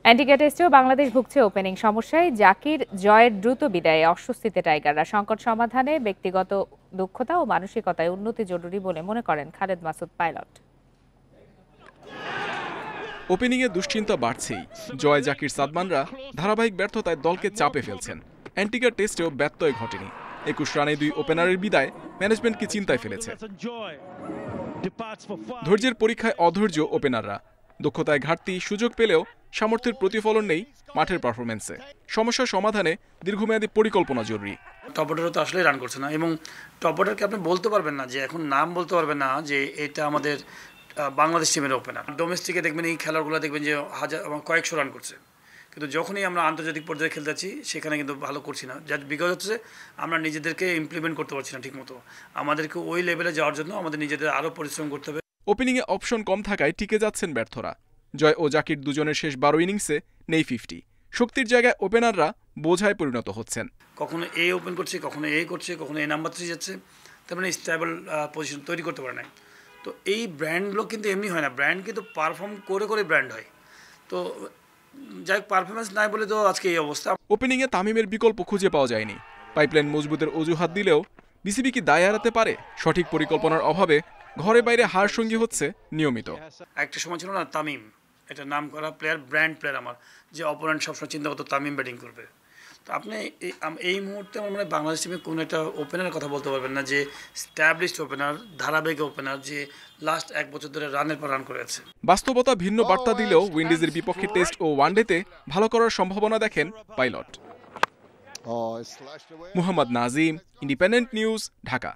Antigua টেস্টেও Bangladesh ভুগছে opening সমস্যায়। জাকির জয়ের দ্রুত বিদায়ে অস্বস্তিতে টাইগাররা। সংকট সমাধানে ব্যক্তিগত দক্ষতা ও মানসিকতায় উন্নতি জরুরি বলে মনে করেন খালেদ মাসুদ পাইলট। ওপেনিংয়ে দুশ্চিন্তা বাড়ছেই। জয় জাকির সাদমানরা ধারাবাহিক ব্যর্থতায় দলকে চাপে ফেলছেন। অ্যান্টিগা টেস্টেও ব্যত্যয় ঘটেনি। 21 রানে 2 ওপেনারের বিদায় ম্যানেজমেন্টকে চিন্তায় ফেলেছে। ধৈর্যের পরীক্ষায় অধৈর্য ওপেনাররা। দক্ষতায় ঘাটতি, সুযোগ পেলেও সামর্থ্যের প্রতিফলন নেই মাঠের পারফরমেন্সে। সমস্যা সমাধানে দীর্ঘমেয়াদী পরিকল্পনা জরুরি। টপ অর্ডারও তো আসলে রান করছে না, এবং টপ অর্ডারকে আপনি বলতে পারবেন না যে এখন নাম বলতে পারবেন না যে এটা আমাদের বাংলাদেশ টিমের ওপেনার। ডোমেস্টিকে দেখবেন এই খেলাগুলো দেখবেন যে কয়েকশো রান করছে, কিন্তু যখনই আমরা আন্তর্জাতিক পর্যায়ে খেলতে যাচ্ছি সেখানে কিন্তু ভালো করছি না। যার বিকজ হচ্ছে আমরা নিজেদেরকে ইমপ্লিমেন্ট করতে পারছি না ঠিকমতো। আমাদেরকে ওই লেভেলে যাওয়ার জন্য আমাদের নিজেদের আরও পরিশ্রম করতে হবে। ওপেনিংয়ে অপশন কম থাকায় টিকে যাচ্ছেন ব্যর্থরা। জয় ও জাকির দুজনের শেষ 12 ইনিংসে নেই 50। শক্তির জায়গায় ওপেনাররা বোঝায় পরিণত হচ্ছেন। কখনো এ ওপেন করছে, কখনো এ করছে, কখনো এ নাম্বার 3 যাচ্ছে, তার মানে স্টেবল পজিশন তৈরি করতে পারে না। তো এই ব্র্যান্ডগুলো কিন্তু এমনি হয় না, ব্র্যান্ড কিন্তু পারফর্ম করে করে ব্র্যান্ড হয়। তো যাই পারফরমেন্স নাই বলে তো আজকে এই অবস্থা। ওপেনিংয়ে তামিমের বিকল্প খুঁজে পাওয়া যায়নি। পাইপলাইন মজবুতের অজুহাত দিলেও বিসিবি কি দায় এড়াতে পারে? সঠিক পরিকল্পনার অভাবে ঘরে বাইরে হার সঙ্গী হচ্ছে নিয়মিত। একটা সময় ছিল না তামিম, এটা নাম করা প্লেয়ার, ব্র্যান্ড প্লেয়ার আমার, যে অপোনেন্ট সবসময় চিন্তা করতো তামিম ব্যাটিং করবে। তো আপনি এই মুহূর্তে আমার মানে বাংলাদেশ টিমে কোনো একটা ওপেনারের কথা বলতে পারবেন না যে স্ট্যাবলিশড ওপেনার, ধারাবাহিক ওপেনার, যে লাস্ট 1 বছর ধরে রানের পর রান করে আছে। বাস্তবতা ভিন্ন বার্তা দিলেও উইন্ডিজের বিপক্ষে টেস্ট ও ওয়ানডেতে ভালো করার সম্ভাবনা দেখেন pilot. Muhammad Nazim, independent news, Dhaka.